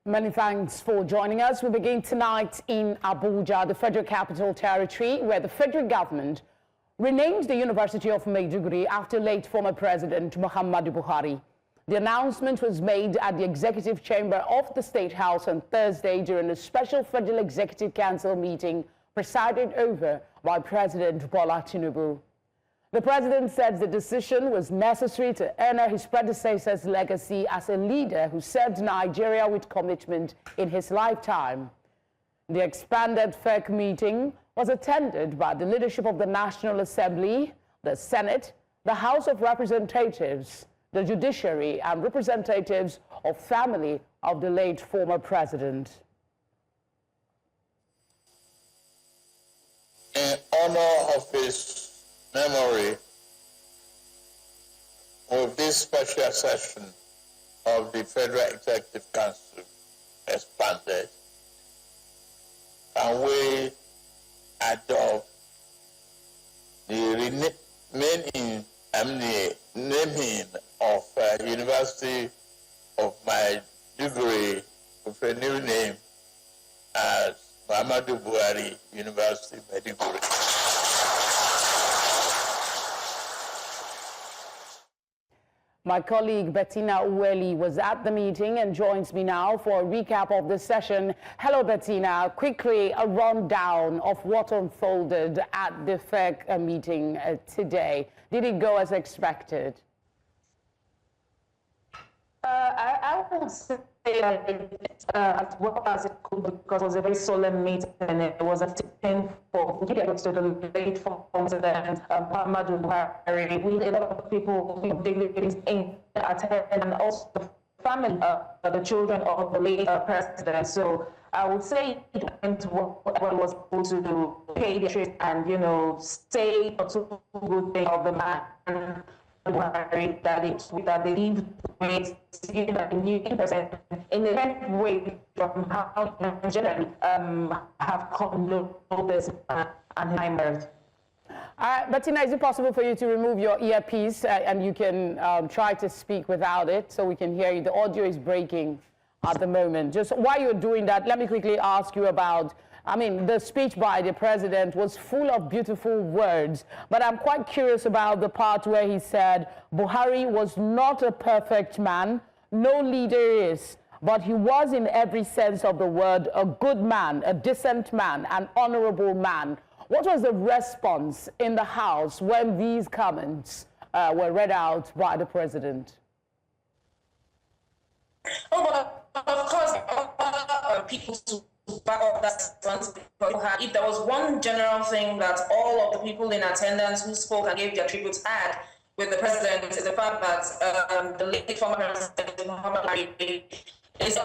Many thanks for joining us. We begin tonight in Abuja, the Federal Capital Territory, where the federal government renamed the University of Maiduguri after late former President Muhammadu Buhari. The announcement was made at the Executive Chamber of the State House on Thursday during a special Federal Executive Council meeting presided over by President Bola Tinubu. The president said the decision was necessary to honor his predecessor's legacy as a leader who served Nigeria with commitment in his lifetime. The expanded FEC meeting was attended by the leadership of the National Assembly, the Senate, the House of Representatives, the judiciary, and representatives of family of the late former president. In honor of his memory, with this special session of the Federal Executive Council expanded, can we adopt the naming of University of Maiduguri with a new name as Muhammadu Buhari University Maiduguri? My colleague Bettina Uweli was at the meeting and joins me now for a recap of the session. Hello, Bettina. Quickly, a rundown of what unfolded at the FEC meeting today. Did it go as expected? I would say as well as it could, because it was a very solemn meeting and it was a tipping for to the late president Muhammadu Buhari. We a lot of people in attend, and also the family, the children of the late president. So I would say it went well. Was able to pay the tribute and say a two good thing of the man. That they leave with a new person in a different way from how generally have come to this and Heimbert. Bettina, is it possible for you to remove your earpiece and you can try to speak without it so we can hear you? The audio is breaking at the moment. Just while you're doing that, let me quickly ask you about, the speech by the president was full of beautiful words, but I'm quite curious about the part where he said Buhari was not a perfect man, no leader is, but he was in every sense of the word a good man, a decent man, an honorable man. What was the response in the House when these comments were read out by the president? Oh, well, of course, people back up that if there was one general thing that all of the people in attendance who spoke and gave their tributes had with the president is the fact that the late former president Muhammad Buhari is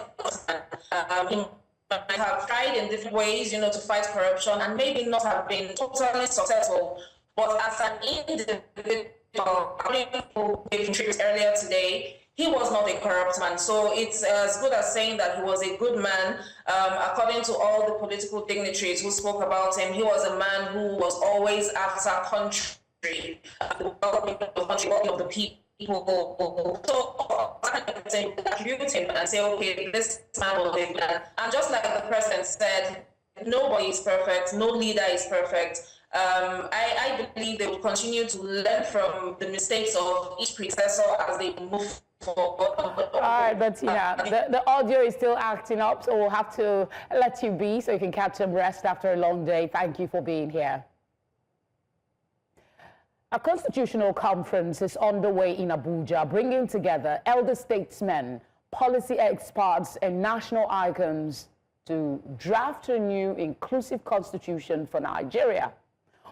have tried in different ways, to fight corruption and maybe not have been totally successful, but as an individual, according to gave tributes earlier today, he was not a corrupt man. So it's as good as saying that he was a good man. According to all the political dignitaries who spoke about him, he was a man who was always after country, the welcoming of the country, welcoming of the people. So I can attribute him and say, okay, this man was a man. And just like the president said, nobody is perfect, no leader is perfect. I believe they will continue to learn from the mistakes of each predecessor as they move forward. All right, but the audio is still acting up, so we'll have to let you be so you can catch some rest after a long day. Thank you for being here. A constitutional conference is underway in Abuja, bringing together elder statesmen, policy experts, and national icons to draft a new inclusive constitution for Nigeria.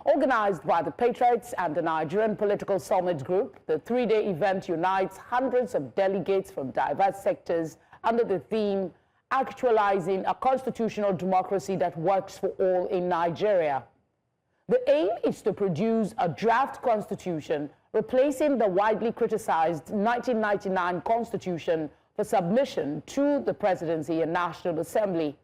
Organized by the Patriots and the Nigerian Political Summit Group, the three-day event unites hundreds of delegates from diverse sectors under the theme, Actualizing a Constitutional Democracy that Works for All in Nigeria. The aim is to produce a draft constitution replacing the widely criticized 1999 constitution for submission to the Presidency and National Assembly.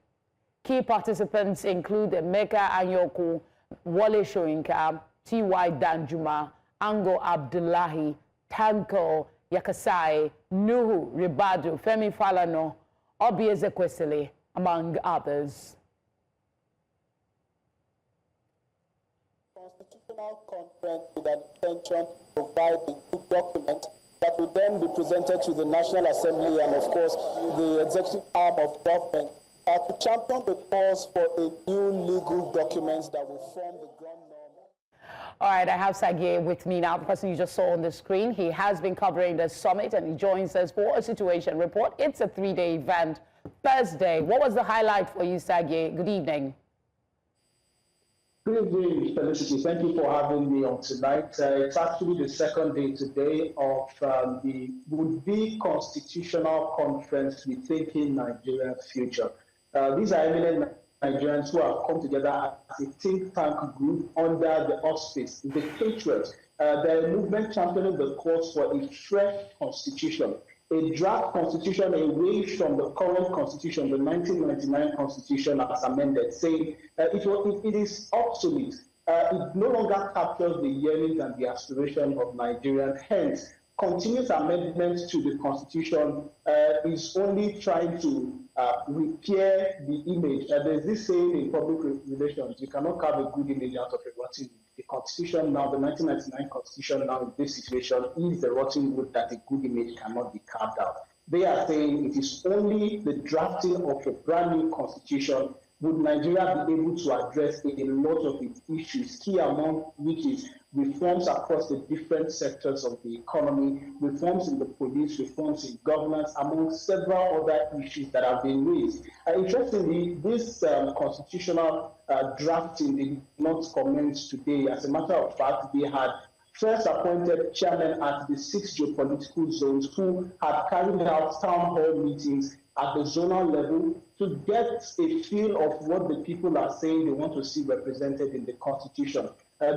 Key participants include Emeka Anyoko, Wale Soyinka, T.Y. Danjuma, Ango Abdullahi, Tanko Yakasai, Nuhu Ribadu, Femi Falana, Obi Ezekwesili, among others. Constitutional conference with an intention to provide a good document that will then be presented to the National Assembly and, of course, the executive arm of government to champion the cause for a new legal document that will form the ground norm. All right, I have Sagie with me now, the person you just saw on the screen. He has been covering the summit and he joins us for a situation report. It's a three-day event. Thursday, what was the highlight for you, Sagie? Good evening. Good evening, Felicity. Thank you for having me on tonight. It's actually the second day today of the would-be constitutional conference Rethinking Nigeria's Future. These are eminent Nigerians who have come together as a think tank group under the auspice, the Patriots. They're a movement championing the cause for a fresh constitution, a draft constitution away from the current constitution, the 1999 constitution as amended, saying it is obsolete. It no longer captures the yearnings and the aspirations of Nigerians. Hence, continuous amendments to the constitution is only trying to repair the image. There's this saying in public relations, you cannot carve a good image out of a rotten wood. The constitution now, the 1999 constitution now in this situation is the rotten wood that a good image cannot be carved out. They are saying it is only the drafting of a brand new constitution would Nigeria be able to address a lot of its issues, key among which is reforms across the different sectors of the economy, reforms in the police, reforms in governance, among several other issues that have been raised. Interestingly, this constitutional drafting did not commence today. As a matter of fact, they had first appointed chairmen at the 6 geopolitical zones who had carried out town hall meetings at the zonal level to get a feel of what the people are saying they want to see represented in the constitution.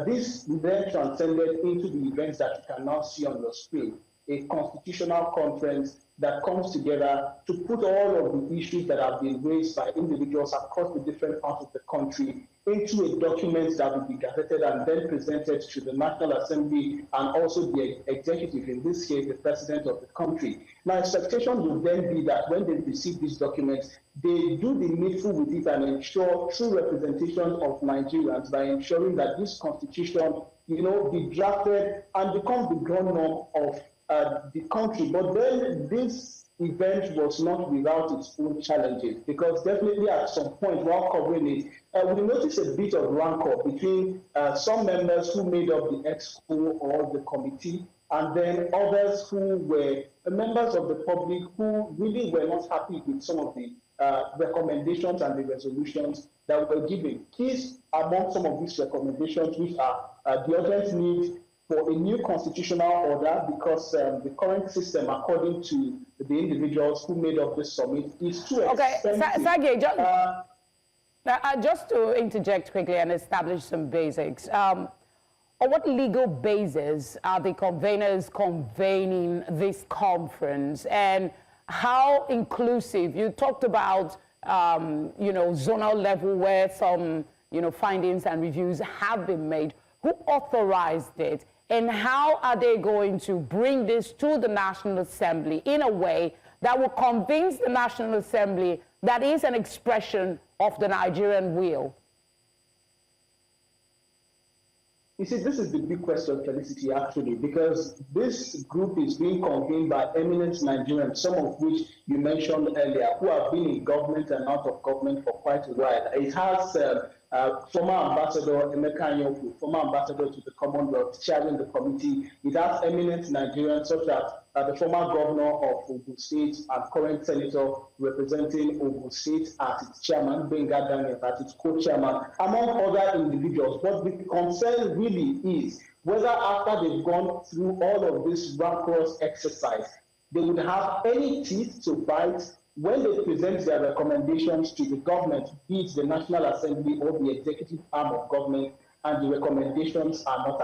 This then transcended into the events that you can now see on your screen, a constitutional conference that comes together to put all of the issues that have been raised by individuals across the different parts of the country into a document that will be gazetted and then presented to the National Assembly and also the executive, in this case, the president of the country. My expectation will then be that when they receive these documents, they do the needful with it and ensure true representation of Nigerians by ensuring that this constitution, be drafted and becomes the ground norm of the country. But then this event was not without its own challenges, because definitely at some point while covering it, we noticed a bit of rancor between some members who made up the exco or the committee, and then others who were members of the public who really were not happy with some of the recommendations and the resolutions that were given. Keys among some of these recommendations, which are the urgent need for a new constitutional order, because the current system, according to the individuals who made up this summit, is too expensive. Okay, just to interject quickly and establish some basics. On what legal basis are the conveners convening this conference, and how inclusive? You talked about, zonal level where some, findings and reviews have been made. Who authorized it? And how are they going to bring this to the National Assembly in a way that will convince the National Assembly that is an expression of the Nigerian will? You see, this is the big question, Felicity, actually, because this group is being convened by eminent Nigerians, some of which you mentioned earlier, who have been in government and out of government for quite a while. It has former Ambassador Emeka Anyoku, former Ambassador to the Commonwealth, chairing the committee. It has eminent Nigerians such as the former governor of Ogun State and current senator representing Ogun State as its chairman, Benga Daniel as its co-chairman, among other individuals. But the concern really is whether after they've gone through all of this rancorous exercise, they would have any teeth to bite when they present their recommendations to the government, be it the National Assembly or the executive arm of government, and the recommendations are not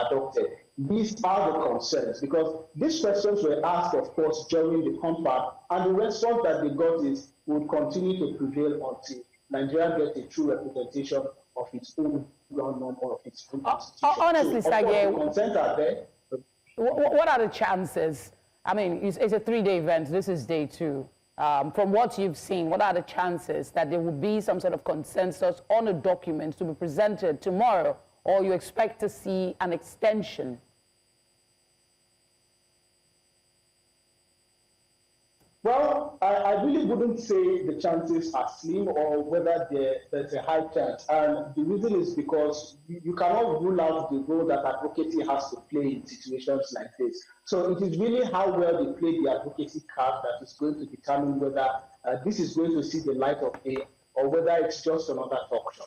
adopted. These are the concerns, because these questions were asked, of course, during the conference, and the response that they got is will continue to prevail until Nigeria gets a true representation of its own ground norm or of its own constitution. Honestly, so, Sagie, the concerns are there. What are the chances? I mean, it's a three-day event. This is day 2. From what you've seen, what are the chances that there will be some sort of consensus on a document to be presented tomorrow, or you expect to see an extension? Well, I really wouldn't say the chances are slim or whether there's a high chance. And the reason is because you cannot rule out the role that advocacy has to play in situations like this. So it is really how well they play the advocacy card that is going to determine whether this is going to see the light of day or whether it's just another talk show.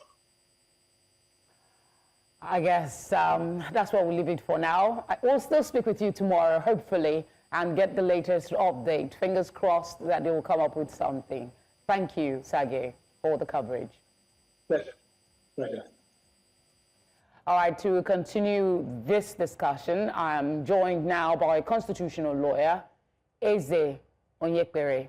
I guess that's where we'll leave it for now. We'll still speak with you tomorrow, hopefully, and get the latest update. Fingers crossed that they will come up with something. Thank you, Sage, for the coverage. Pleasure. Pleasure. All right, to continue this discussion, I am joined now by constitutional lawyer, Eze Onyekpere.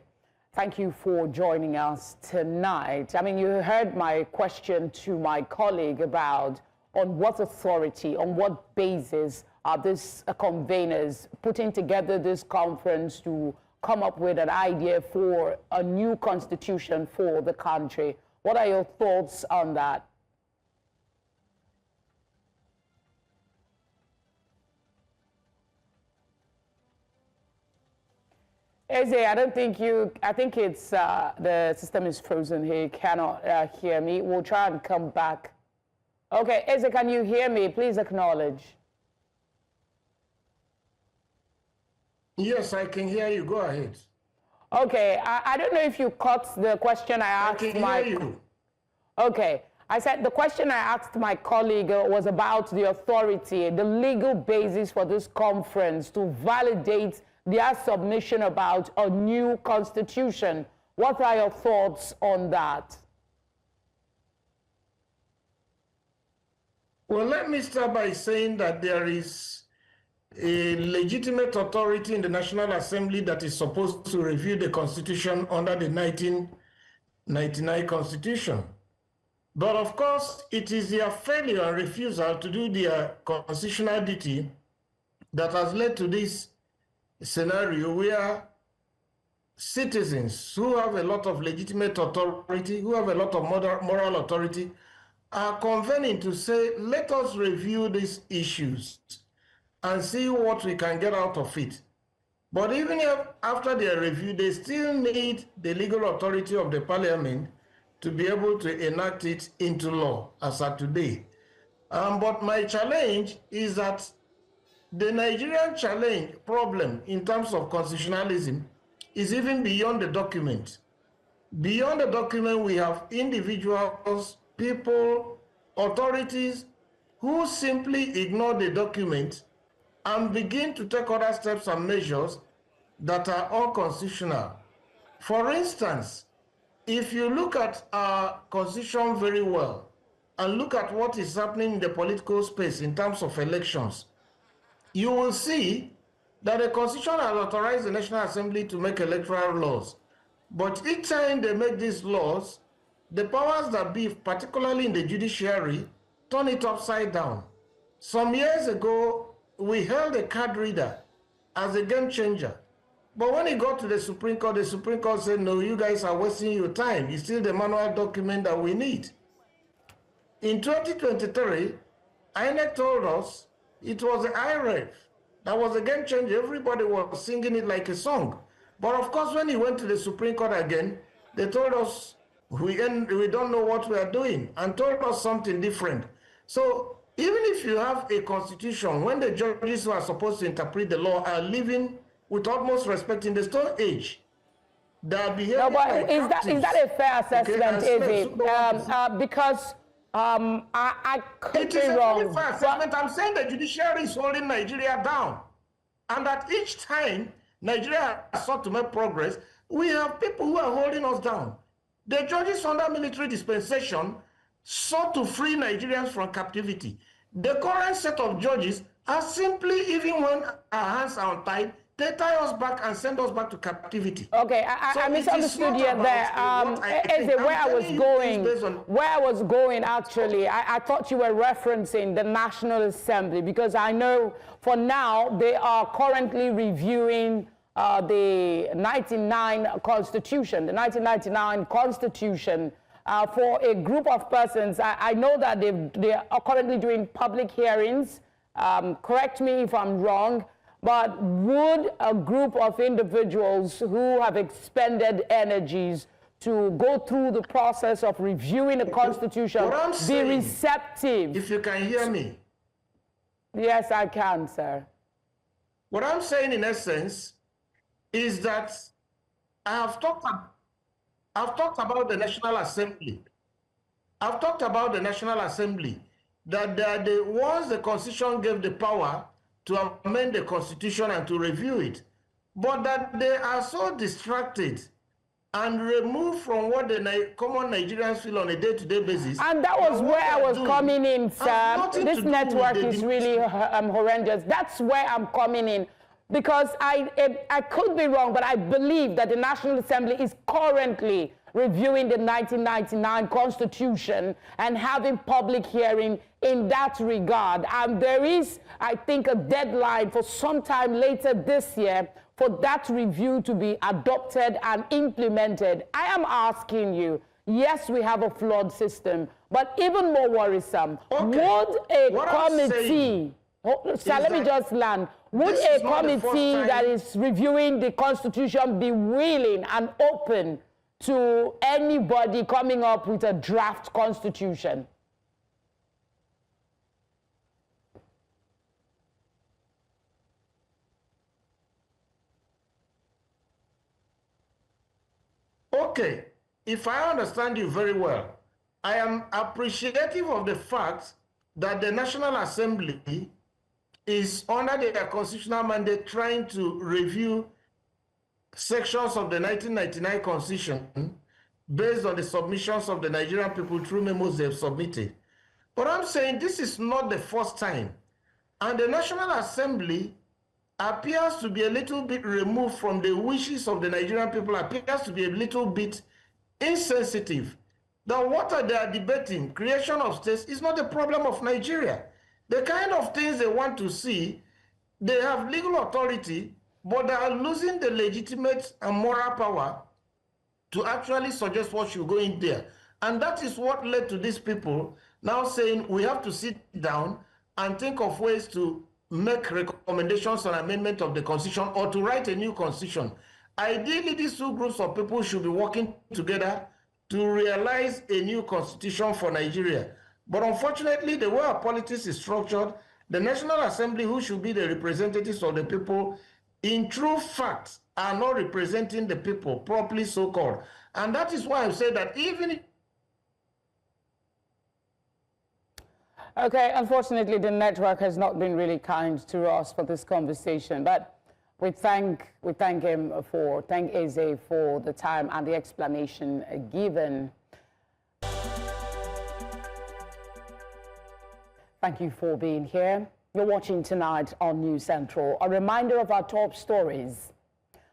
Thank you for joining us tonight. I mean, you heard my question to my colleague about on what authority, on what basis are these conveners putting together this conference to come up with an idea for a new constitution for the country. What are your thoughts on that? Eze, I think it's, the system is frozen here. You cannot hear me. We'll try and come back. Okay, Eze, can you hear me? Please acknowledge. Yes, I can hear you. Go ahead. Okay, I don't know if you caught the question I asked. I can hear you. Okay, I said the question I asked my colleague was about the authority, the legal basis for this conference to validate their submission about a new constitution. What are your thoughts on that? Well, let me start by saying that there is a legitimate authority in the National Assembly that is supposed to review the Constitution under the 1999 Constitution. But of course, it is their failure and refusal to do their constitutional duty that has led to this scenario where citizens who have a lot of legitimate authority, who have a lot of moral authority, are convening to say, let us review these issues and see what we can get out of it. But even if after their review, they still need the legal authority of the parliament to be able to enact it into law as of today. But my challenge is that the Nigerian challenge problem in terms of constitutionalism is even beyond the document. Beyond the document, we have individuals, people, authorities who simply ignore the document and begin to take other steps and measures that are unconstitutional. For instance, if you look at our constitution very well and look at what is happening in the political space in terms of elections, you will see that the Constitution has authorized the National Assembly to make electoral laws. But each time they make these laws, the powers that be, particularly in the judiciary, turn it upside down. Some years ago, we held a card reader as a game changer. But when it got to the Supreme Court said, no, you guys are wasting your time. It's still the manual document that we need. In 2023, INEC told us it was the IREF that was a game changer. Everybody was singing it like a song. But of course, when he went to the Supreme Court again, they told us we don't know what we are doing and told us something different. So even if you have a constitution, when the judges who are supposed to interpret the law are living with utmost respect in the Stone Age, they are behaving like is that a fair assessment, Eze? Because I could be wrong. It is a fair assessment. I'm saying the judiciary is holding Nigeria down. And that each time Nigeria has sought to make progress, we have people who are holding us down. The judges under military dispensation sought to free Nigerians from captivity. The current set of judges are simply, even when our hands are untied, they tie us back and send us back to captivity. Okay, I misunderstood you there. Eze, where I was going, actually, I thought you were referencing the National Assembly, because I know for now they are currently reviewing the 1999 Constitution for a group of persons. I know that they are currently doing public hearings. Correct me if I'm wrong, but would a group of individuals who have expended energies to go through the process of reviewing the Constitution be receptive? If you can hear me. Yes, I can, sir. What I'm saying in essence is that I've talked about the National Assembly. I've talked about the National Assembly, that once the Constitution gave the power to amend the Constitution and to review it, but that they are so distracted and removed from what the common Nigerians feel on a day-to-day basis. And that was where I was coming in, sir. This network is really horrendous. That's where I'm coming in. Because I could be wrong, but I believe that the National Assembly is currently reviewing the 1999 Constitution and having public hearing in that regard. And there is, I think, a deadline for sometime later this year for that review to be adopted and implemented. I am asking you, yes, we have a flawed system, but even more worrisome, would a committee, let me just land, would a committee that is reviewing the Constitution be willing and open to anybody coming up with a draft Constitution? Okay, if I understand you very well, I am appreciative of the fact that the National Assembly is under their constitutional mandate trying to review sections of the 1999 Constitution based on the submissions of the Nigerian people through memos they've submitted. But I'm saying this is not the first time. And the National Assembly appears to be a little bit removed from the wishes of the Nigerian people, appears to be a little bit insensitive. That what they are debating, creation of states, is not the problem of Nigeria. The kind of things they want to see, they have legal authority, but they are losing the legitimate and moral power to actually suggest what should go in there. And that is what led to these people now saying we have to sit down and think of ways to make recommendations on amendment of the Constitution or to write a new Constitution. Ideally, these two groups of people should be working together to realize a new Constitution for Nigeria. But unfortunately, the way our politics is structured, the National Assembly, who should be the representatives of the people, in true fact, are not representing the people properly, so-called. And that is why I say that even... Okay, unfortunately, the network has not been really kind to us for this conversation, but we thank Eze for the time and the explanation given. Thank you for being here. You're watching tonight on News Central. A reminder of our top stories.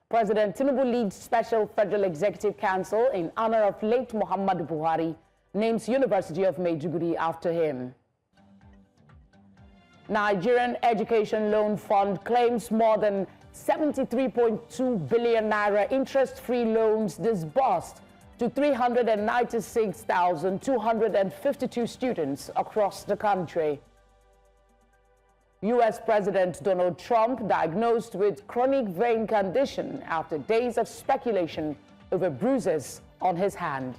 President Tinubu leads Special Federal Executive Council in honor of late Muhammadu Buhari, names University of Maiduguri after him. Nigerian Education Loan Fund claims more than 73.2 billion naira interest-free loans disbursed to 396,252 students across the country. U.S. President Donald Trump diagnosed with chronic vein condition after days of speculation over bruises on his hand.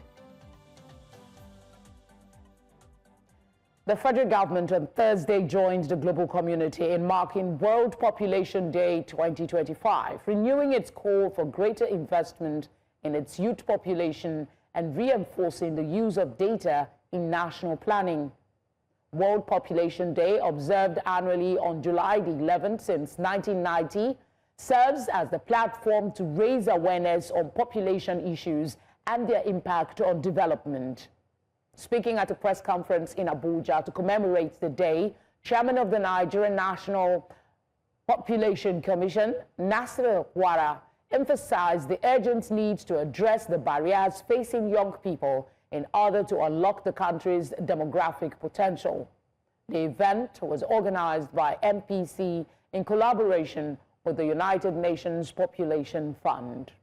The federal government on Thursday joined the global community in marking World Population Day 2025, renewing its call for greater investment in its youth population and reinforcing the use of data in national planning. World Population Day, observed annually on July the 11th since 1990, serves as the platform to raise awareness on population issues and their impact on development. Speaking at a press conference in Abuja to commemorate the day, Chairman of the Nigerian National Population Commission, Nasir Wara, emphasized the urgent need to address the barriers facing young people in order to unlock the country's demographic potential. The event was organized by MPC in collaboration with the United Nations Population Fund.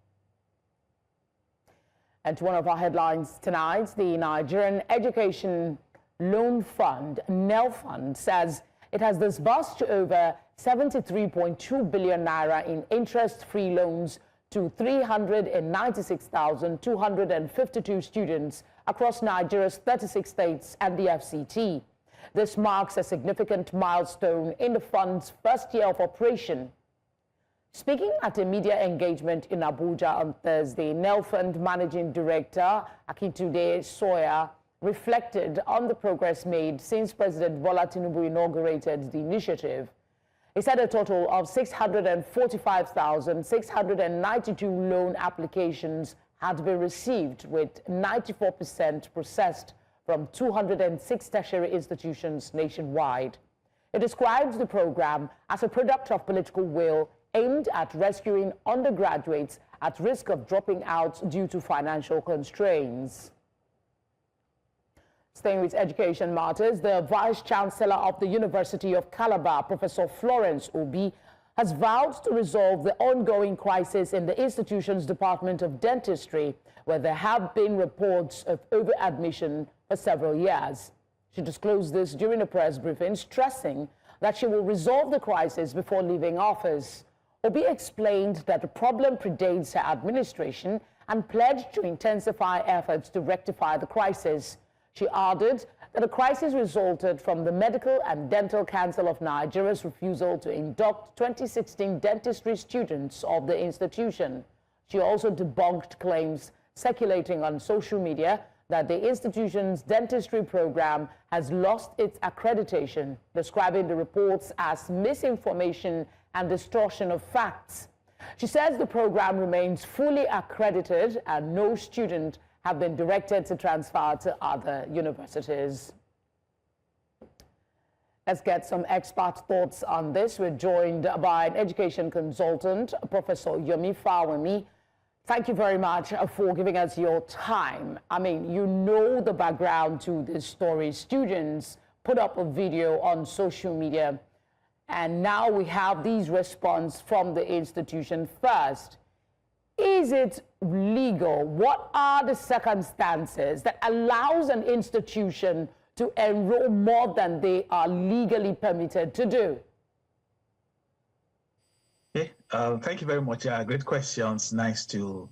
And to one of our headlines tonight, the Nigerian Education Loan Fund, NELFund, says it has disbursed over 73.2 billion naira in interest-free loans to 396,252 students across Nigeria's 36 states and the FCT. This marks a significant milestone in the fund's first year of operation. Speaking at a media engagement in Abuja on Thursday, NELFund Managing Director Akintunde Soya reflected on the progress made since President Bola Tinubu inaugurated the initiative. He said a total of 645,692 loan applications had been received, with 94% processed from 206 tertiary institutions nationwide. It describes the program as a product of political will aimed at rescuing undergraduates at risk of dropping out due to financial constraints. Staying with education matters, the Vice-Chancellor of the University of Calabar, Professor Florence Obi, has vowed to resolve the ongoing crisis in the institution's Department of Dentistry, where there have been reports of over-admission for several years. She disclosed this during a press briefing, stressing that she will resolve the crisis before leaving office. Obi explained that the problem predates her administration and pledged to intensify efforts to rectify the crisis. She added that the crisis resulted from the Medical and Dental Council of Nigeria's refusal to induct 2016 dentistry students of the institution. She also debunked claims circulating on social media that the institution's dentistry program has lost its accreditation, describing the reports as misinformation and distortion of facts. She says the program remains fully accredited and no student have been directed to transfer to other universities. Let's get some expert thoughts on this. We're joined by an education consultant, Professor Yomi Fawemi. Thank you very much for giving us your time. I mean, you know the background to this story. Students put up a video on social media, and now we have these response from the institution. First, is it legal? What are the circumstances that allows an institution to enroll more than they are legally permitted to do? Okay, thank you very much. Great questions. Nice to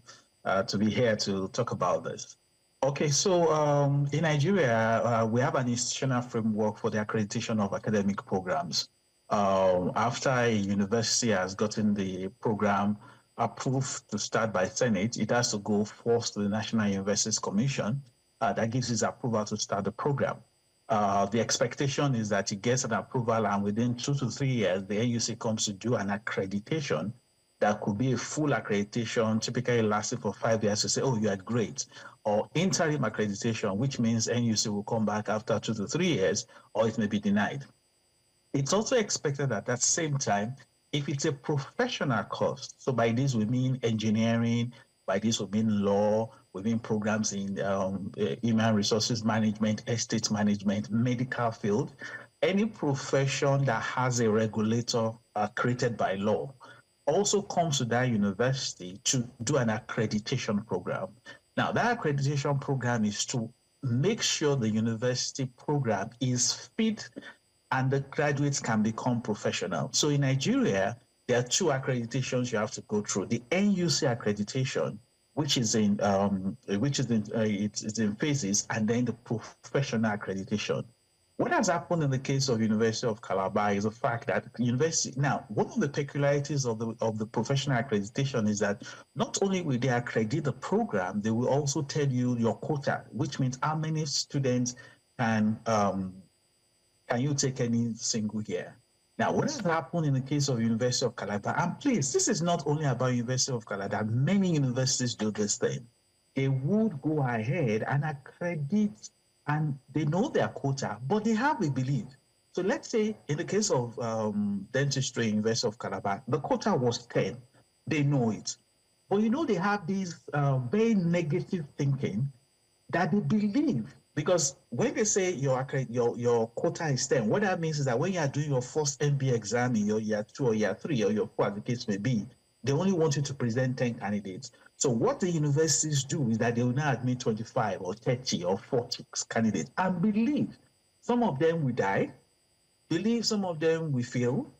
be here to talk about this. Okay, so in Nigeria, we have an institutional framework for the accreditation of academic programs. After a university has gotten the program approved to start by Senate, it has to go first to the National Universities Commission that gives its approval to start the program. The expectation is that it gets an approval, and within 2 to 3 years, the NUC comes to do an accreditation that could be a full accreditation, typically lasting for 5 years, to say, oh, you are great. Or interim accreditation, which means NUC will come back after 2 to 3 years, or it may be denied. It's also expected at that same time, if it's a professional course, so by this we mean engineering, by this we mean law, we mean programs in human resources management, estate management, medical field, any profession that has a regulator created by law also comes to that university to do an accreditation program. Now, that accreditation program is to make sure the university program is fit and the graduates can become professional. So in Nigeria, there are 2 accreditations you have to go through. The NUC accreditation, which is in phases, and then the professional accreditation. What has happened in the case of University of Calabar is the fact that university, now, one of the peculiarities of the professional accreditation is that not only will they accredit the program, they will also tell you your quota, which means how many students can you take any single year. Now, what has happened in the case of University of Calabar, and please, this is not only about University of Calabar, many universities do this thing. They would go ahead and accredit, and they know their quota, but they have a belief. So let's say in the case of dentistry, University of Calabar, the quota was 10. They know it. But you know, they have this very negative thinking that they believe Because when they say your quota is 10, what that means is that when you are doing your first MBA exam in your year 2 or year 3 or your 4, as the case may be, they only want you to present 10 candidates. So what the universities do is that they will now admit 25 or 30 or 40 candidates. And believe some of them will die, believe some of them will fail,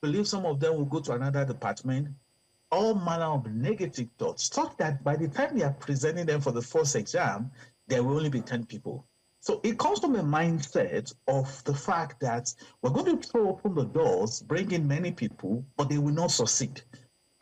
believe some of them will go to another department, all manner of negative thoughts, such that by the time they are presenting them for the first exam, there will only be 10 people. So it comes from a mindset of the fact that we're going to throw open the doors, bring in many people, but they will not succeed.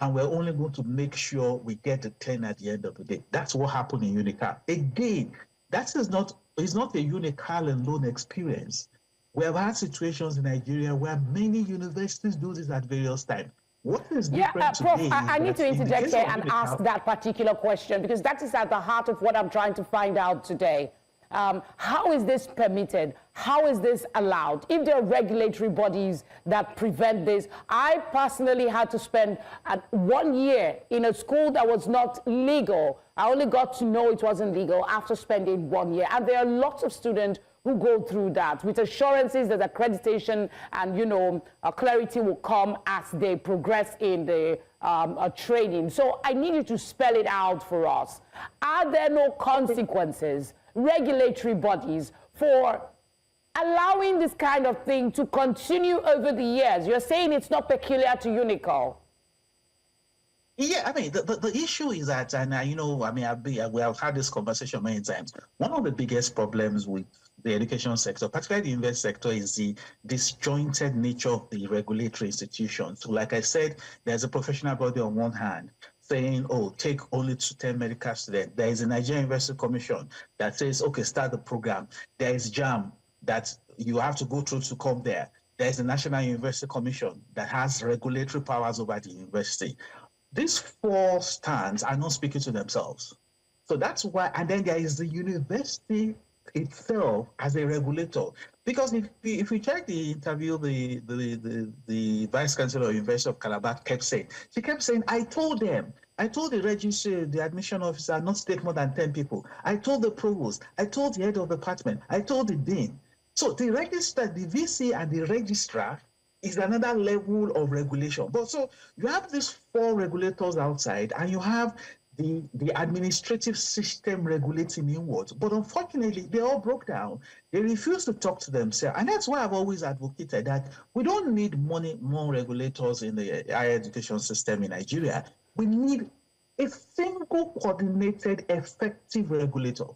And we're only going to make sure we get the 10 at the end of the day. That's what happened in UNICAL. Again, that is not a UNICAL alone experience. We have had situations in Nigeria where many universities do this at various times. What is different Prof, today? I need to interject here and ask that particular question, because that is at the heart of what I'm trying to find out today. How is this permitted? How is this allowed? If there are regulatory bodies that prevent this, I personally had to spend 1 year in a school that was not legal. I only got to know it wasn't legal after spending 1 year. And there are lots of students who go through that with assurances that accreditation and, clarity will come as they progress in the training. So I need you to spell it out for us. Are there no consequences, regulatory bodies, for allowing this kind of thing to continue over the years? You're saying it's not peculiar to UNICAL. Yeah, I mean, the issue is that, and we have had this conversation many times. One of the biggest problems with the education sector, particularly the university sector, is the disjointed nature of the regulatory institutions. So like I said, there's a professional body on one hand saying, oh, take only 10 medical students. There is a Nigerian University Commission that says, okay, start the program. There is JAM that you have to go through to come there. There is the National University Commission that has regulatory powers over the university. These four stands are not speaking to themselves. So that's why, and then there is the university itself as a regulator. Because if you check the interview, the Vice Chancellor of University of Calabar kept saying, I told the registrar, the admission officer not to take more than 10 people. I told the provost, I told the head of the department, I told the dean. So the registrar, the VC and the registrar is another level of regulation. But so you have these four regulators outside and you have the administrative system regulating inwards. But unfortunately, they all broke down. They refuse to talk to themselves. And that's why I've always advocated that we don't need more regulators in the higher education system in Nigeria. We need a single coordinated, effective regulator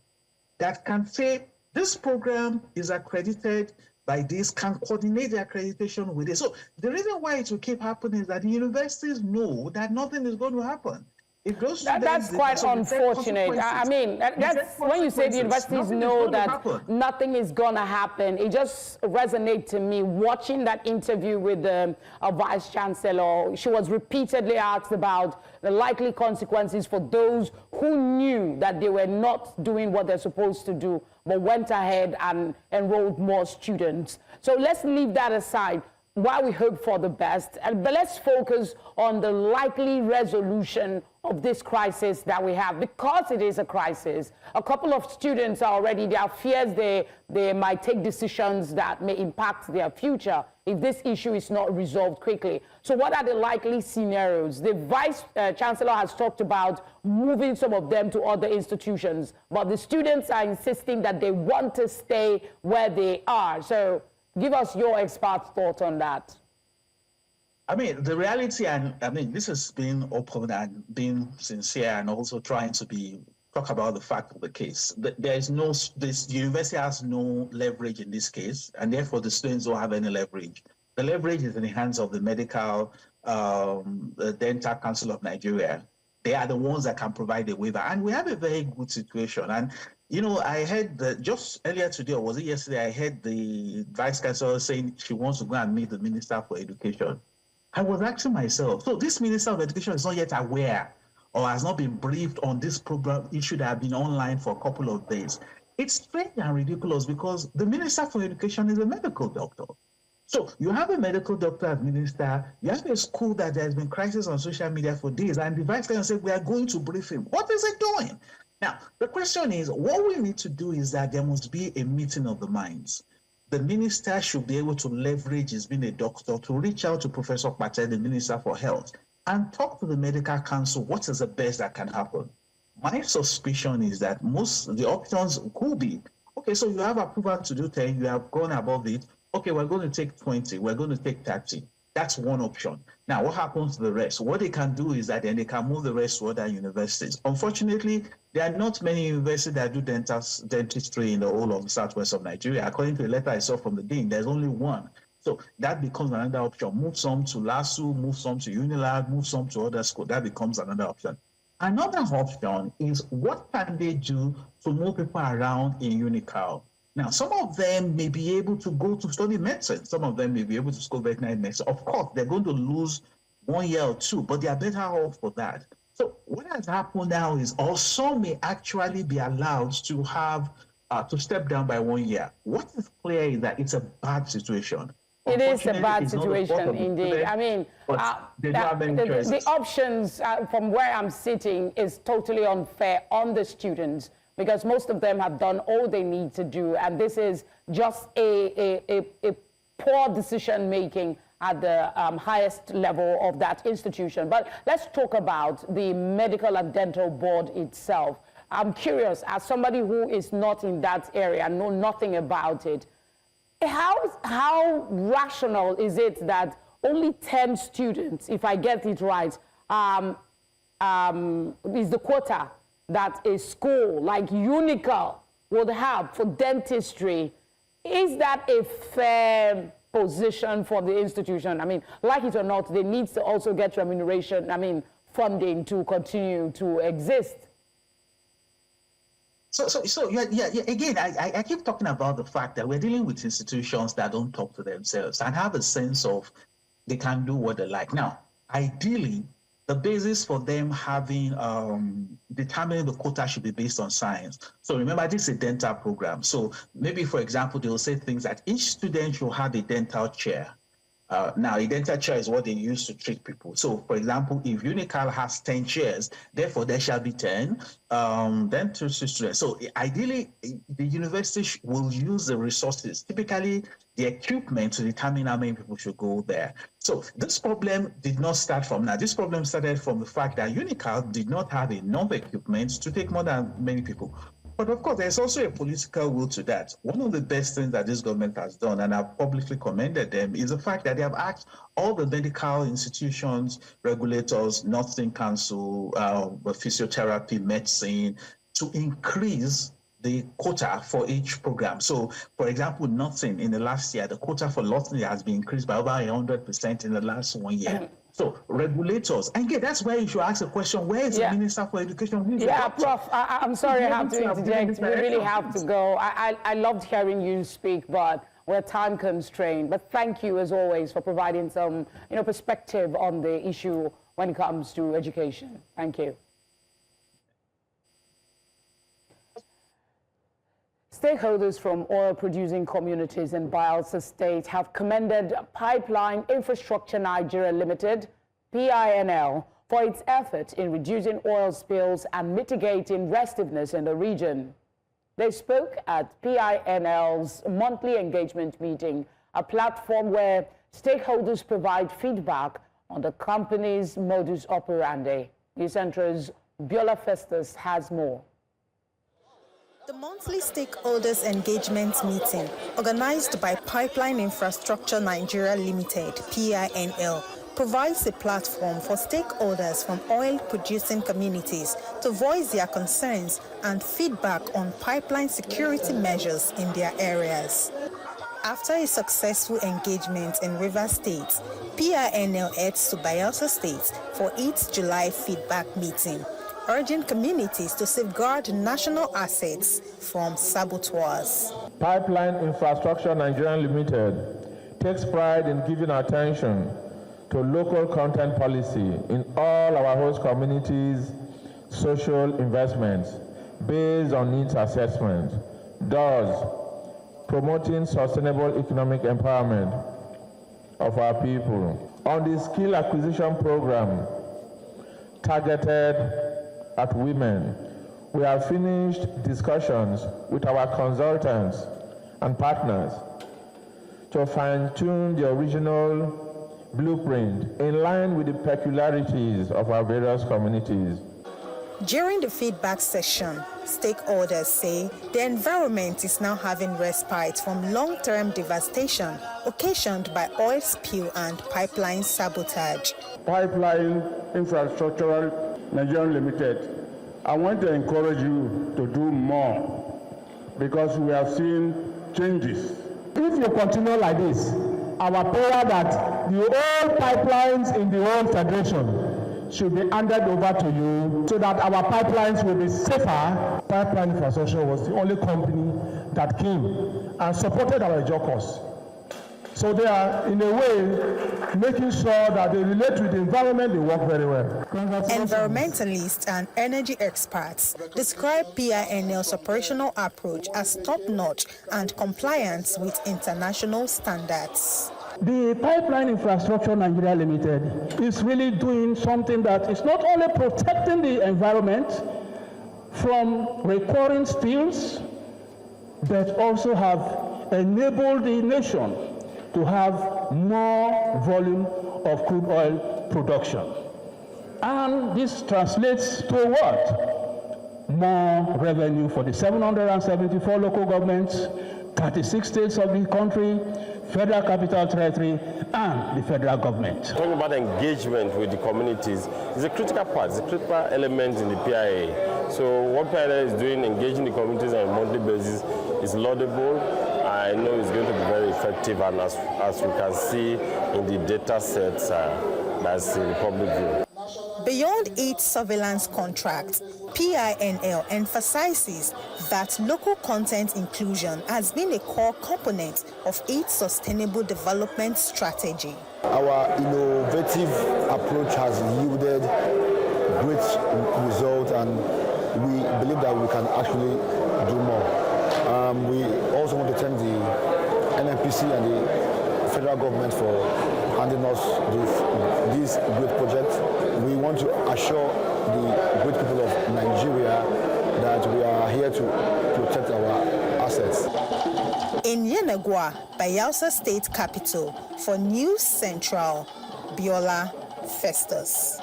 that can say, this program is accredited by this, can coordinate the accreditation with it. So the reason why it will keep happening is that the universities know that nothing is going to happen. It goes to that's quite unfortunate. I mean, that's when you say the universities know that nothing is going to happen. It just resonates to me watching that interview with the Vice Chancellor. She was repeatedly asked about the likely consequences for those who knew that they were not doing what they're supposed to do, but went ahead and enrolled more students. So let's leave that aside while we hope for the best. But let's focus on the likely resolution of this crisis that we have, because it is a crisis. A couple of students are already, there are fears they might take decisions that may impact their future if this issue is not resolved quickly. So what are the likely scenarios? The Vice Chancellor has talked about moving some of them to other institutions, but the students are insisting that they want to stay where they are. So give us your expert thought on that. I mean, the reality, and I mean, this has been open and being sincere and also trying to talk about the fact of the case. This university has no leverage in this case, and therefore the students don't have any leverage. The leverage is in the hands of the Medical, the Dental Council of Nigeria. They are the ones that can provide the waiver, and we have a very good situation. And I heard just earlier today, or was it yesterday, I heard the Vice Chancellor saying she wants to go and meet the Minister for Education. I was asking myself, so this Minister of Education is not yet aware or has not been briefed on this program issue that have been online for a couple of days. It's strange and ridiculous because the Minister for Education is a medical doctor. So you have a medical doctor as minister, you have a school that there's been crisis on social media for days, and the Vice Chancellor said, we are going to brief him. What is it doing? Now, the question is, what we need to do is that there must be a meeting of the minds. The minister should be able to leverage his being a doctor to reach out to Professor Patel, the Minister for Health, and talk to the medical council what is the best that can happen. My suspicion is that most of the options could be, okay, so you have approval to do 10, you have gone above it, okay, we're going to take 20, we're going to take 30. That's one option. Now, what happens to the rest? What they can do is that then they can move the rest to other universities. Unfortunately, there are not many universities that do dentistry in the whole of the southwest of Nigeria. According to a letter I saw from the dean, there's only one. So that becomes another option. Move some to LASU, move some to Unilag, move some to other schools. That becomes another option. Another option is what can they do to move people around in Unical? Now, some of them may be able to go to study medicine. Some of them may be able to study veterinary medicine. Of course, they're going to lose 1 year or two, but they are better off for that. So what has happened now is also may actually be allowed to have to step down by 1 year. What is clear is that it's a bad situation. It is a bad situation indeed. I mean, the options from where I'm sitting is totally unfair on the students, because most of them have done all they need to do, and this is just a poor decision making at the highest level of that institution. But let's talk about the Medical and Dental Board itself. I'm curious, as somebody who is not in that area, know nothing about it, how rational is it that only 10 students, if I get it right, is the quota that a school like Unical would have for dentistry? Is that a fair position for the institution? I mean, like it or not, they need to also get remuneration, funding to continue to exist. So yeah. Again, I keep talking about the fact that we're dealing with institutions that don't talk to themselves and have a sense of they can do what they like. Now, ideally, the basis for them having determining the quota should be based on science. So remember, this is a dental program. So maybe, for example, they will say things that each student should have a dental chair. Now, a dental chair is what they use to treat people. So, for example, if Unical has 10 chairs, therefore there shall be 10 dental students. So, ideally, the university will use the resources, typically the equipment, to determine how many people should go there. So, this problem did not start from now. This problem started from the fact that Unical did not have enough equipment to take more than many people. But of course, there's also a political will to that. One of the best things that this government has done, and I've publicly commended them, is the fact that they have asked all the medical institutions, regulators, nursing council, physiotherapy, medicine, to increase the quota for each program. So, for example, nursing in the last year, the quota for nursing has been increased by over 100% in the last 1 year. So regulators, and again, that's where you should ask the question, where is the Minister for Education? Prof, I'm sorry I have to interject. We really have to go. I loved hearing you speak, but we're time constrained. But thank you, as always, for providing some perspective on the issue when it comes to education. Thank you. Stakeholders from oil-producing communities in Bayelsa State have commended Pipeline Infrastructure Nigeria Limited, PINL, for its effort in reducing oil spills and mitigating restiveness in the region. They spoke at PINL's monthly engagement meeting, a platform where stakeholders provide feedback on the company's modus operandi. Newscentra's Biola Festus has more. The monthly stakeholders engagement meeting, organized by Pipeline Infrastructure Nigeria Limited, PINL, provides a platform for stakeholders from oil-producing communities to voice their concerns and feedback on pipeline security measures in their areas. After a successful engagement in Rivers State, PINL heads to Bayelsa State for its July feedback meeting, urging communities to safeguard national assets from saboteurs. Pipeline Infrastructure Nigeria Limited takes pride in giving attention to local content policy in all our host communities' social investments based on needs assessment, thus promoting sustainable economic empowerment of our people. On the skill acquisition program targeted at women, we have finished discussions with our consultants and partners to fine-tune the original blueprint in line with the peculiarities of our various communities. During the feedback session, stakeholders say the environment is now having respite from long-term devastation occasioned by oil spill and pipeline sabotage. Pipeline Infrastructural Nigeria Limited, I want to encourage you to do more because we have seen changes. If you continue like this, our prayer that the oil pipelines in the whole federation should be handed over to you so that our pipelines will be safer. Pipeline Infrastructure was the only company that came and supported our job cause. So they are, in a way, making sure that they relate with the environment, they work very well. Environmentalists and energy experts describe PINL's operational approach as top-notch and compliant with international standards. The Pipeline Infrastructure Nigeria Limited is really doing something that is not only protecting the environment from recurring spills, but also have enabled the nation to have more volume of crude oil production. And this translates to what? More revenue for the 774 local governments, 36 states of the country, Federal Capital Territory, and the federal government. Talking about engagement with the communities is a critical part, it's a critical element in the PIA. So what PIA is doing, engaging the communities on a monthly basis, is laudable. I know it's going to be very effective, and as we can see in the data sets that's in the public view. Beyond its surveillance contracts, PINL emphasizes that local content inclusion has been a core component of its sustainable development strategy. Our innovative approach has yielded great results, and we believe that we can actually do more. We also want to thank the NNPC and the federal government for handing us this great project. We want to assure the great people of Nigeria that we are here to protect our assets. In Yenagoa, Bayelsa State capital, for News Central, Biola Festus.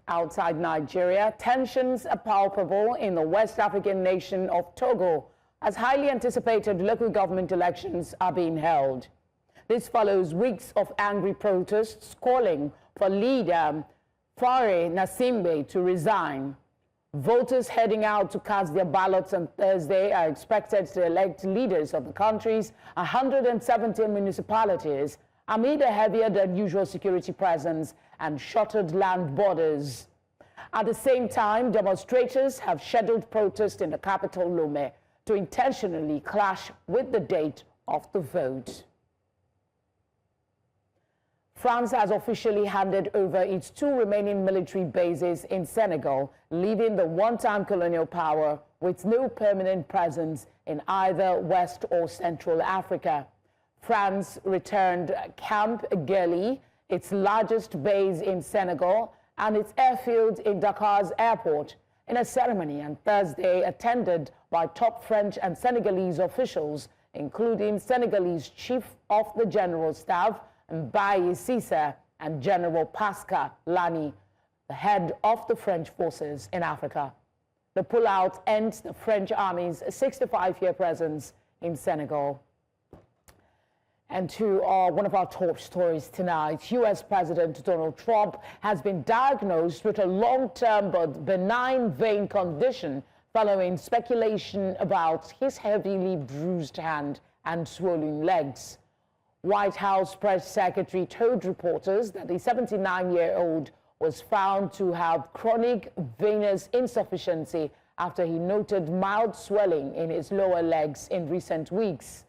Outside Nigeria, tensions are palpable in the West African nation of Togo as highly anticipated local government elections are being held. This follows weeks of angry protests calling for leader Faure Nasimbe to resign. Voters heading out to cast their ballots on Thursday are expected to elect leaders of the country's 170 municipalities amid a heavier than usual security presence and shuttered land borders. At the same time, demonstrators have scheduled protests in the capital Lomé to intentionally clash with the date of the vote. France has officially handed over its 2 remaining military bases in Senegal, leaving the one-time colonial power with no permanent presence in either West or Central Africa. France returned Camp Geli, its largest base in Senegal, and its airfield in Dakar's airport, in a ceremony on Thursday attended by top French and Senegalese officials, including Senegalese Chief of the General Staff, Mbaye Cissé, and General Pascal Lani, the head of the French forces in Africa. The pullout ends the French Army's 65-year presence in Senegal. And to one of our top stories tonight, U.S. President Donald Trump has been diagnosed with a long-term but benign vein condition following speculation about his heavily bruised hand and swollen legs. White House press secretary told reporters that the 79-year-old was found to have chronic venous insufficiency after he noted mild swelling in his lower legs in recent weeks.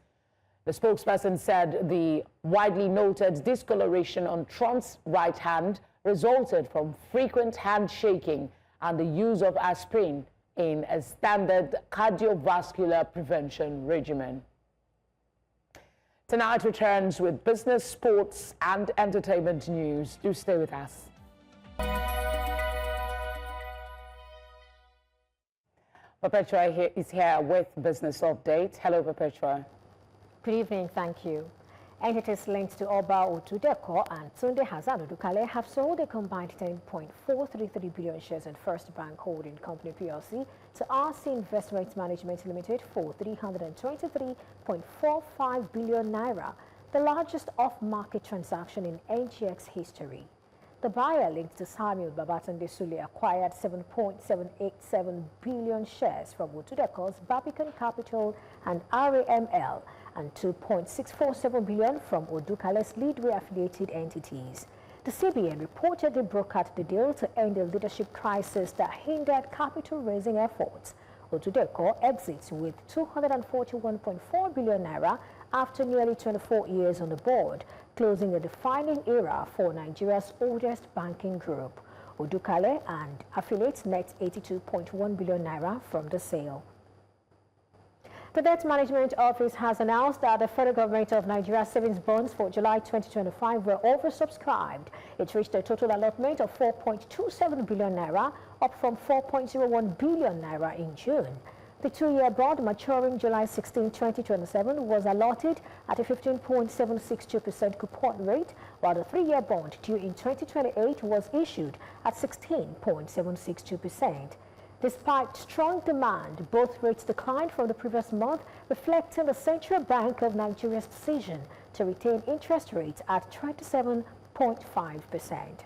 The spokesperson said the widely noted discoloration on Trump's right hand resulted from frequent handshaking and the use of aspirin in a standard cardiovascular prevention regimen. Tonight returns with business, sports, and entertainment news. Do stay with us. Perpetua is here with Business Update. Hello, Perpetua. Good evening, thank you. Entities linked to Oba Otudeko and Tunde Hassan Odukale have sold a combined 10.433 billion shares in First Bank Holding Company PLC to RC Investment Management Limited for 323.45 billion naira, the largest off-market transaction in NGX history. The buyer linked to Samuel Babatunde Sule acquired 7.787 billion shares from Otudeko's Barbican Capital and RAML and 2.647 billion from Odukale's Leadway affiliated entities. The CBN reportedly brokered the deal to end a leadership crisis that hindered capital raising efforts. Otudeko exits with 241.4 billion naira after nearly 24 years on the board, closing a defining era for Nigeria's oldest banking group. Odukale and affiliates net 82.1 billion naira from the sale. The Debt Management Office has announced that the federal government of Nigeria's savings bonds for July 2025 were oversubscribed. It reached a total allotment of 4.27 billion naira, up from 4.01 billion naira in June. The two-year bond maturing July 16, 2027 was allotted at a 15.762% coupon rate, while the three-year bond due in 2028 was issued at 16.762%. Despite strong demand, both rates declined from the previous month, reflecting the Central Bank of Nigeria's decision to retain interest rates at 27.5%.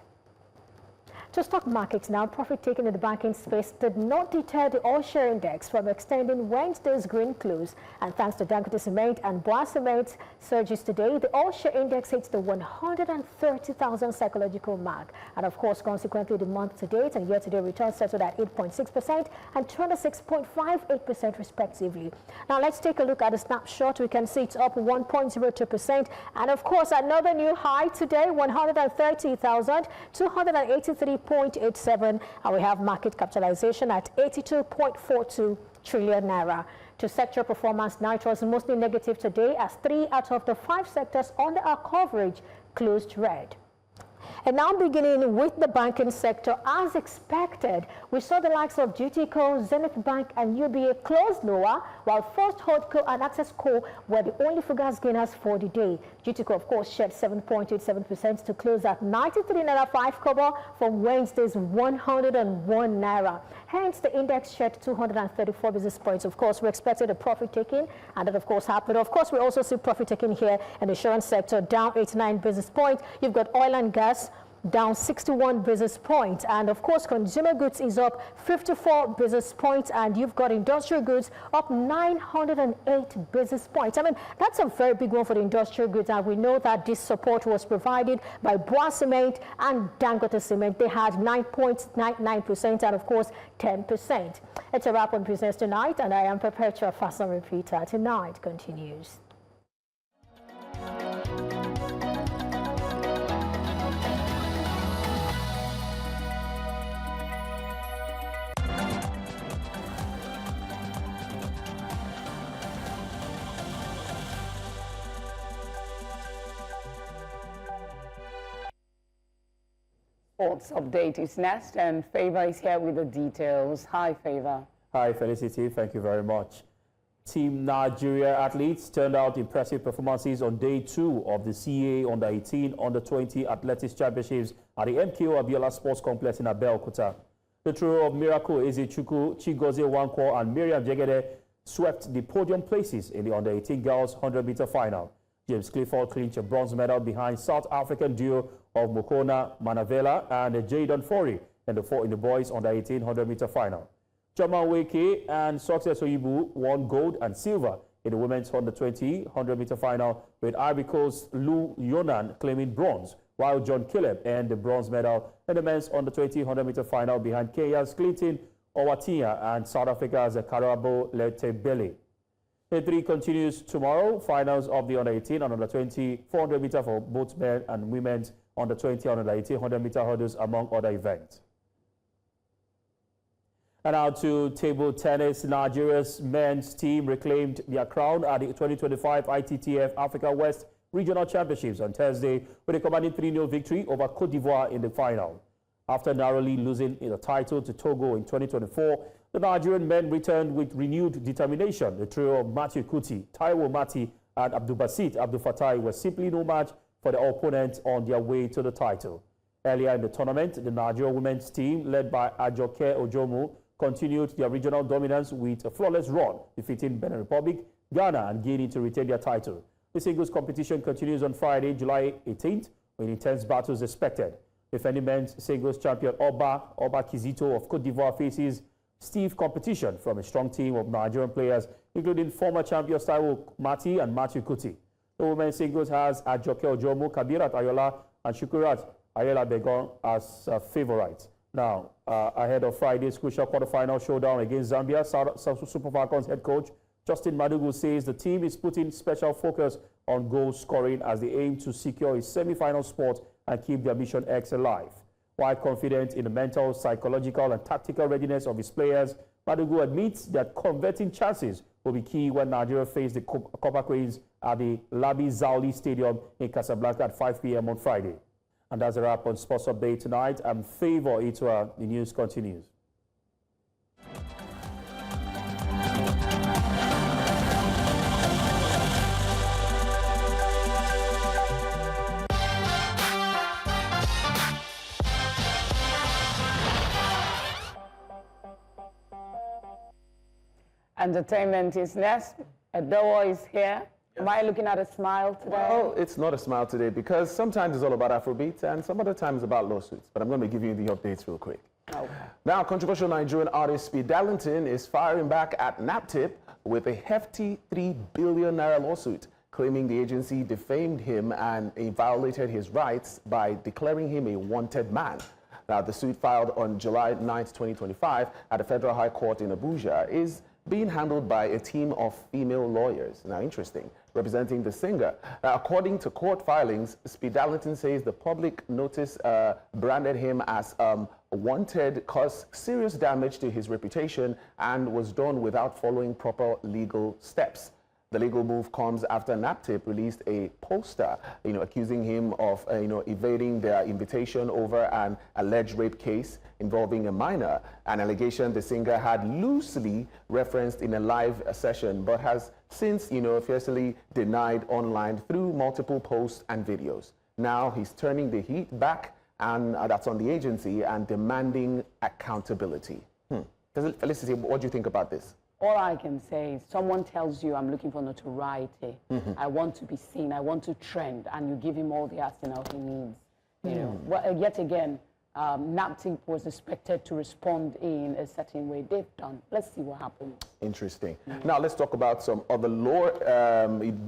To stock markets now, profit taken in the banking space did not deter the all-share index from extending Wednesday's green close, and thanks to Dangote Cement and Boa Cement surges today, the all-share index hits the 130,000 psychological mark. And of course, consequently, the month-to-date and year-to-date returns settled at 8.6% and 26.58% respectively. Now let's take a look at a snapshot. We can see it's up 1.02%, and of course, another new high today, 130,283.87, and we have market capitalization at 82.42 trillion naira. To sector performance now, it was mostly negative today as 3 out of the 5 sectors under our coverage closed red. And now beginning with the banking sector, as expected, we saw the likes of GTCO, Zenith Bank and UBA close lower, while First Holdco and Access Co were the only fugas gainers for the day. GTCO, of course, shed 7.87% to close at 93 naira 5 kobo from Wednesday's 101 naira. Hence, the index shed 234 basis points. Of course, we expected a profit taking, and that, of course, happened. Of course, we also see profit taking here in the insurance sector, down 89 basis points. You've got oil and gas down 61 basis points, and of course consumer goods is up 54 basis points, and you've got industrial goods up 908 basis points. I mean, that's a very big one for the industrial goods, and we know that this support was provided by Boa Cement and Dangote Cement. They had 9.99% and of course 10%. It's a wrap on business tonight, and I am Perpetua Fasten Repeater. Tonight continues. Sports update is next, and Favor is here with the details. Hi, Favor. Hi, Felicity. Thank you very much. Team Nigeria athletes turned out impressive performances on day 2 of the CA Under-18, Under-20 Athletics Championships at the MKO Abiola Sports Complex in Abeokuta. The trio of Miracle Ezechuku, Chigozie Wankwo, and Miriam Jegede swept the podium places in the Under-18 girls 100-meter final. James Clifford clinched a bronze medal behind South African duo of Mokona Manavela and Jadon Fori in the boys Under-18 100-meter final. Choma Weke and Success Oyibu won gold and silver in the women's Under-20 100-meter final, with Ivory Coast's Lou Yonan claiming bronze, while John Caleb earned the bronze medal in the men's Under-20 100-meter final behind Kenya's Clinton Owatia and South Africa's Karabo Letebele. A3 continues tomorrow. Finals of the Under-18 and Under-20 400-meter for both men and women's Under-20 and Under-18 100-meter hurdles, among other events. And now to table tennis. Nigeria's men's team reclaimed their crown at the 2025 ITTF Africa West Regional Championships on Thursday with a commanding 3-0 victory over Cote d'Ivoire in the final. After narrowly losing the title to Togo in 2024, The Nigerian men returned with renewed determination. The trio of Matthew Kuti, Taiwo Mati, and Abdulbasit Abdul Fatai were simply no match for their opponents on their way to the title. Earlier in the tournament, the Nigerian women's team, led by Ajoke Ojomu, continued their regional dominance with a flawless run, defeating Benin Republic, Ghana, and Guinea to retain their title. The singles competition continues on Friday, July 18th, with intense battles expected. Defending men's singles champion Oba Kizito of Cote d'Ivoire faces stiff competition from a strong team of Nigerian players, including former champions Taiwo Mati and Matthew Kuti. The women's singles has Ajoke Ojomu, Kabirat Ayola, and Shukurat Ayela Begon as favorites. Now, ahead of Friday's crucial quarterfinal showdown against Zambia, South Super Falcons head coach Justin Madugu says the team is putting special focus on goal scoring as they aim to secure a semi-final spot and keep their Mission X alive. While confident in the mental, psychological, and tactical readiness of his players, Madugu admits that converting chances will be key when Nigeria face the Copper Queens at the Labi Zauli Stadium in Casablanca at 5 p.m. on Friday. And that's a wrap on Sports Update tonight. I'm Favor Itwa. The news continues. Entertainment is next. Adowo is here. Am I looking at a smile today? Well, it's not a smile today because sometimes it's all about Afrobeat and some other times about lawsuits. But I'm going to give you the updates real quick. Okay. Now, controversial Nigerian artist Speed Darlington is firing back at NAPTIP with a hefty ₦3 billion lawsuit, claiming the agency defamed him and violated his rights by declaring him a wanted man. Now, the suit filed on July 9, 2025 at the Federal High Court in Abuja is being handled by a team of female lawyers. Now, interesting, representing the singer. Now, according to court filings, Speed Darlington says the public notice branded him as wanted, caused serious damage to his reputation, and was done without following proper legal steps. The legal move comes after NAPTIP released a poster, accusing him of, evading their invitation over an alleged rape case involving a minor, an allegation the singer had loosely referenced in a live session, but has since, fiercely denied online through multiple posts and videos. Now he's turning the heat back, and that's on the agency, and demanding accountability. Felicity, what do you think about this? All I can say is someone tells you, I'm looking for notoriety. I want to be seen. I want to trend. And you give him all the arsenal he needs. Well, yet again, NAPTIP was expected to respond in a certain way. They've done. Let's see what happens. Interesting. Now, let's talk about some other law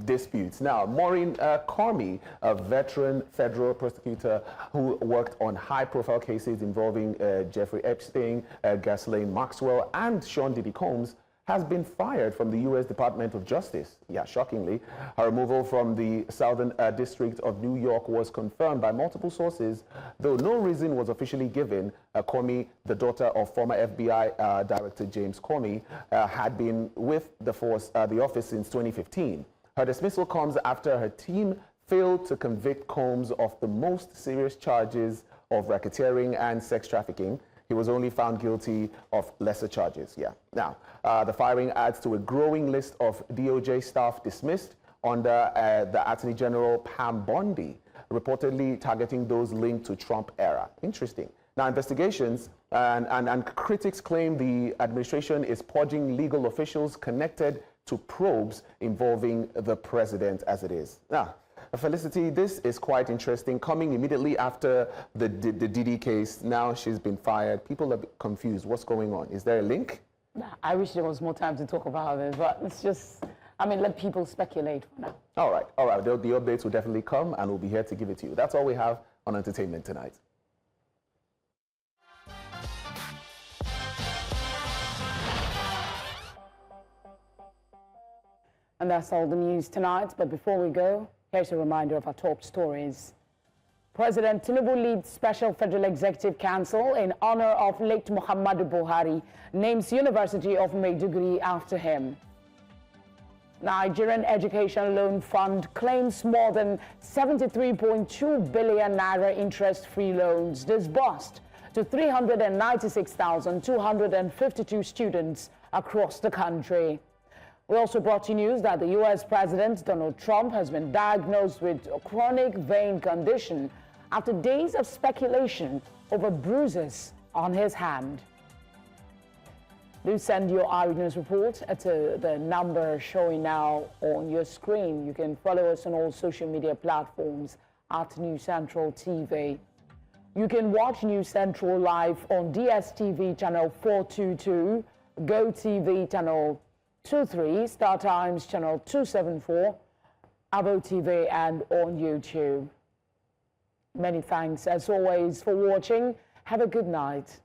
disputes. Now, Maureen Cormie, a veteran federal prosecutor who worked on high-profile cases involving Jeffrey Epstein, Ghislaine Maxwell, and Sean Diddy Combs, has been fired from the U.S. Department of Justice. Yeah, shockingly. Her removal from the Southern District of New York was confirmed by multiple sources, though no reason was officially given. Comey, the daughter of former FBI Director James Comey, had been with the office since 2015. Her dismissal comes after her team failed to convict Combs of the most serious charges of racketeering and sex trafficking. He was only found guilty of lesser charges. Yeah. Now, the firing adds to a growing list of DOJ staff dismissed under the Attorney General Pam Bondi, reportedly targeting those linked to Trump era. Interesting. Now, investigations and critics claim the administration is purging legal officials connected to probes involving the president as it is. Now, Felicity, this is quite interesting. Coming immediately after the Diddy case, now she's been fired. People are confused. What's going on? Is there a link? I wish there was more time to talk about this, but it's just, let people speculate for now. All right. The updates will definitely come, and we'll be here to give it to you. That's all we have on entertainment tonight. And that's all the news tonight. But before we go, here's a reminder of our top stories. President Tinubu leads Special Federal Executive Council in honor of late Muhammadu Buhari, names University of Maiduguri after him. Nigerian Education Loan Fund claims more than 73.2 billion naira interest-free loans disbursed to 396,252 students across the country. We also brought you news that the U.S. President Donald Trump has been diagnosed with a chronic vein condition after days of speculation over bruises on his hand. Do send your eyewitness report to the number showing now on your screen. You can follow us on all social media platforms at News Central TV. You can watch News Central live on DSTV channel 422, GoTV channel 23, Star Times channel 274, Abo TV, and on YouTube. Many thanks as always for watching. Have a good night.